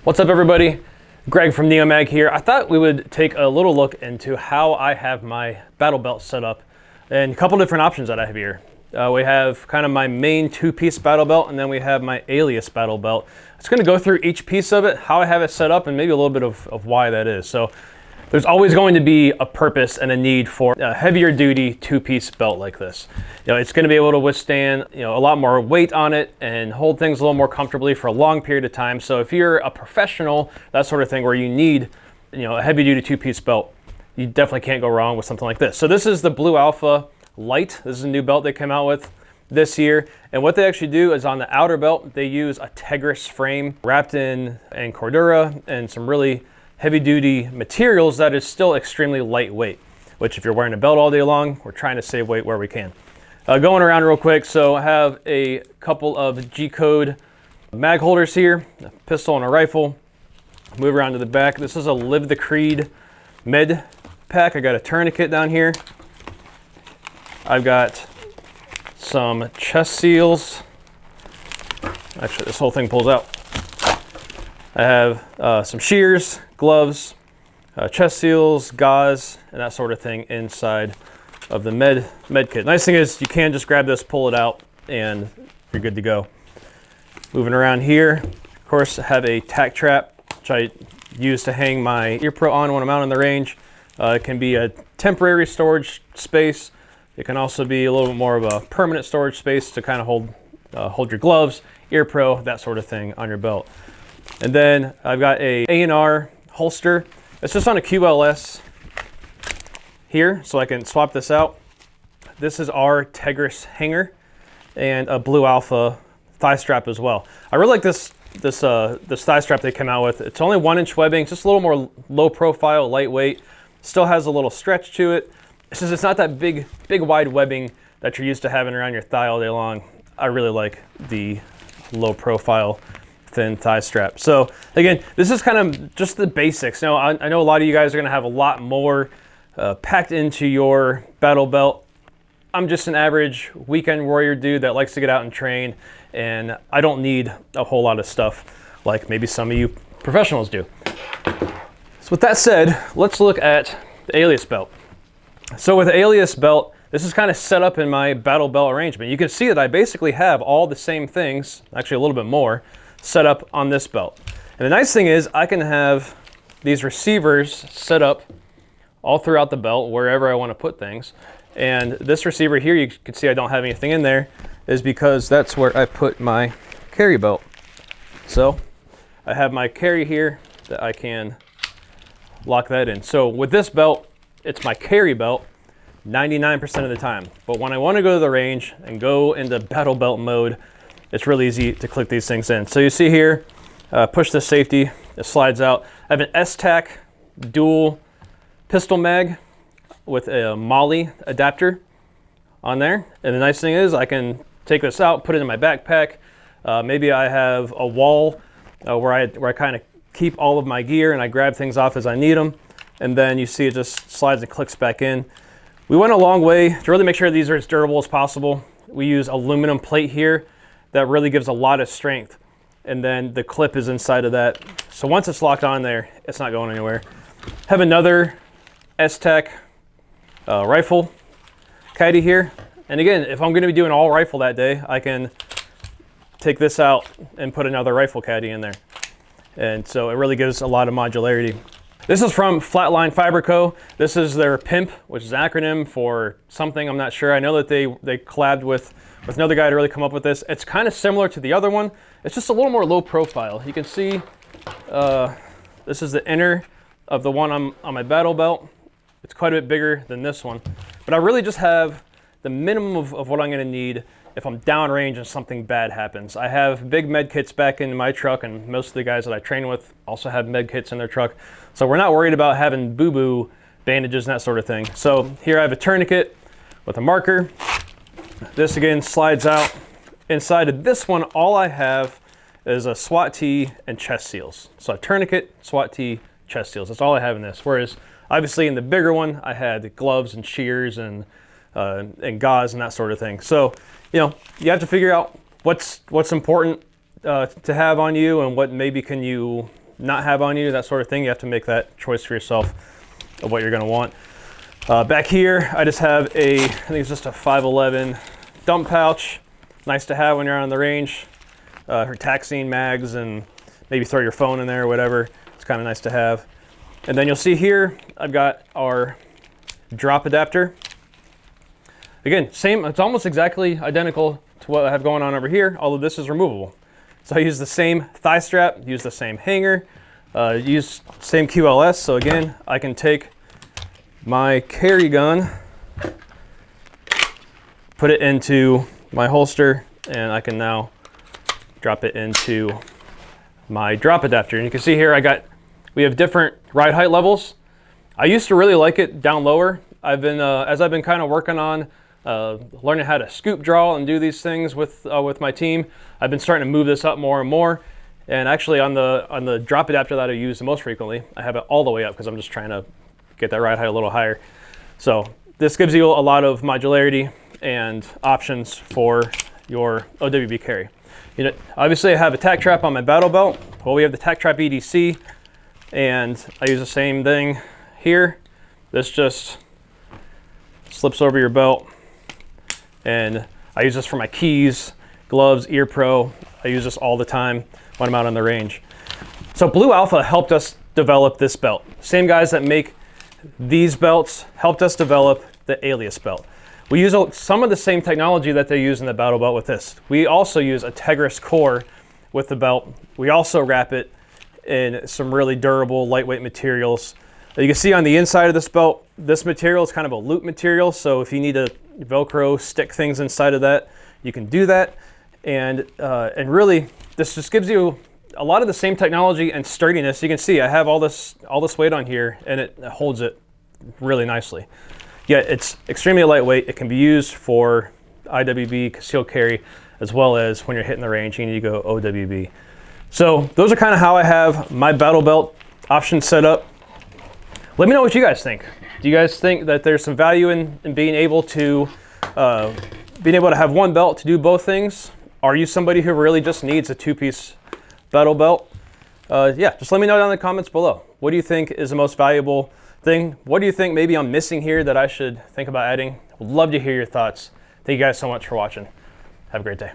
What's up, everybody? Greg from Neomag here. I thought we would take a little look into how I have my battle belt set up and a couple different options that I have here. We have kind of my main two-piece battle belt, and then we have my Alias battle belt. I'm just going to go through each piece of it, how I have it set up, and maybe a little bit of why that is. So there's always going to be a purpose and a need for a heavier duty two-piece belt like this. It's going to be able to withstand, a lot more weight on it and hold things a little more comfortably for a long period of time. So if you're a professional, that sort of thing, where you need, a heavy duty two-piece belt, you definitely can't go wrong with something like this. So this is the Blue Alpha Light. This is a new belt they came out with this year. And what they actually do is on the outer belt, they use a Tegris frame wrapped in Cordura and some really heavy duty materials that is still extremely lightweight, which if you're wearing a belt all day long, we're trying to save weight where we can. Going around real quick, so I have a couple of G-code mag holders here, a pistol and a rifle. Move around to the back. This is a Live the Creed med pack. I got a tourniquet down here. I've got some chest seals. Actually, this whole thing pulls out. I have some shears, gloves, chest seals, gauze, and that sort of thing inside of the med kit. Nice thing is you can just grab this, pull it out, and you're good to go. Moving around here, of course, I have a tack trap, which I use to hang my ear pro on when I'm out on the range. It can be a temporary storage space. It can also be a little bit more of a permanent storage space to kind of hold your gloves, ear pro, that sort of thing on your belt. And then I've got a A&R holster. It's just on a QLS here, so I can swap this out. This is our Tegris hanger and a Blue Alpha thigh strap as well. I really like this thigh strap they came out with. It's only 1-inch webbing, just a little more low profile, lightweight. Still has a little stretch to it. It's not that big wide webbing that you're used to having around your thigh all day long. I really like the low profile thin thigh strap. So again, this is kind of just the basics. Now, I know a lot of you guys are going to have a lot more packed into your battle belt. I'm just an average weekend warrior dude that likes to get out and train, and I don't need a whole lot of stuff like maybe some of you professionals do. So with that said, let's look at the Alias belt. So with the Alias belt, this is kind of set up in my battle belt arrangement. You can see that I basically have all the same things, actually a little bit more, set up on this belt. And the nice thing is I can have these receivers set up all throughout the belt wherever I want to put things. And this receiver here, you can see I don't have anything in there, is because that's where I put my carry belt. So I have my carry here that I can lock that in. So with this belt, it's my carry belt 99% of the time. But when I want to go to the range and go into battle belt mode, it's really easy to click these things in. So you see here, push the safety, it slides out. I have an S-Tac dual pistol mag with a Molly adapter on there. And the nice thing is I can take this out, put it in my backpack. Maybe I have a wall where I kind of keep all of my gear and I grab things off as I need them. And then you see it just slides and clicks back in. We went a long way to really make sure these are as durable as possible. We use aluminum plate here that really gives a lot of strength. And then the clip is inside of that. So once it's locked on there, it's not going anywhere. Have another S-Tac rifle caddy here. And again, if I'm gonna be doing all rifle that day, I can take this out and put another rifle caddy in there. And so it really gives a lot of modularity. This is from Flatline Fiber Co. This is their PIMP, which is an acronym for something, I'm not sure. I know that they collabed with another guy to really come up with this. It's kind of similar to the other one. It's just a little more low profile. You can see this is the inner of the one on my battle belt. It's quite a bit bigger than this one. But I really just have the minimum of what I'm gonna need if I'm downrange and something bad happens. I have big med kits back in my truck, and most of the guys that I train with also have med kits in their truck. So we're not worried about having boo-boo bandages and that sort of thing. So here I have a tourniquet with a marker. This again slides out. Inside of this one, all I have is a SWAT tee and chest seals. So a tourniquet, SWAT tee, chest seals. That's all I have in this. Whereas obviously in the bigger one, I had gloves and shears and gauze and that sort of thing. So, you have to figure out what's important to have on you and what maybe can you not have on you, that sort of thing. You have to make that choice for yourself of what you're gonna want. Back here, I just have I think it's just a 511 dump pouch. Nice to have when you're on the range. For taxiing mags and maybe throw your phone in there or whatever. It's kind of nice to have. And then you'll see here, I've got our drop adapter. Again, same, it's almost exactly identical to what I have going on over here, although this is removable. So I use the same thigh strap, use the same hanger, use same QLS. So again, I can take my carry gun, put it into my holster, and I can now drop it into my drop adapter. And you can see here we have different ride height levels. I used to really like it down lower. As I've been kind of working on learning how to scoop draw and do these things with my team, I've been starting to move this up more and more. And actually on the drop adapter that I use the most frequently, I have it all the way up because I'm just trying to get that ride height a little higher. So this gives you a lot of modularity and options for your OWB carry. You know, obviously I have a tack trap on my battle belt. Well, we have the tack trap EDC, and I use the same thing here. This just slips over your belt, and I use this for my keys, gloves, ear pro. I use this all the time when I'm out on the range. So Blue Alpha helped us develop this belt. Same guys that make these belts helped us develop the Alias belt. We use some of the same technology that they use in the battle belt with this. We also use a Tegris core with the belt. We also wrap it in some really durable, lightweight materials. You can see on the inside of this belt, this material is kind of a loop material. So if you need to Velcro stick things inside of that, you can do that. And really, this just gives you a lot of the same technology and sturdiness. You can see I have all this weight on here, and it holds it really nicely. Yeah, it's extremely lightweight. It can be used for IWB, concealed carry, as well as when you're hitting the range, you need to go OWB. So those are kind of how I have my battle belt options set up. Let me know what you guys think. Do you guys think that there's some value in being able to have one belt to do both things? Are you somebody who really just needs a two-piece battle belt? Yeah, just let me know down in the comments below. What do you think is the most valuable thing? What do you think maybe I'm missing here that I should think about adding? Would love to hear your thoughts. Thank you guys so much for watching. Have a great day.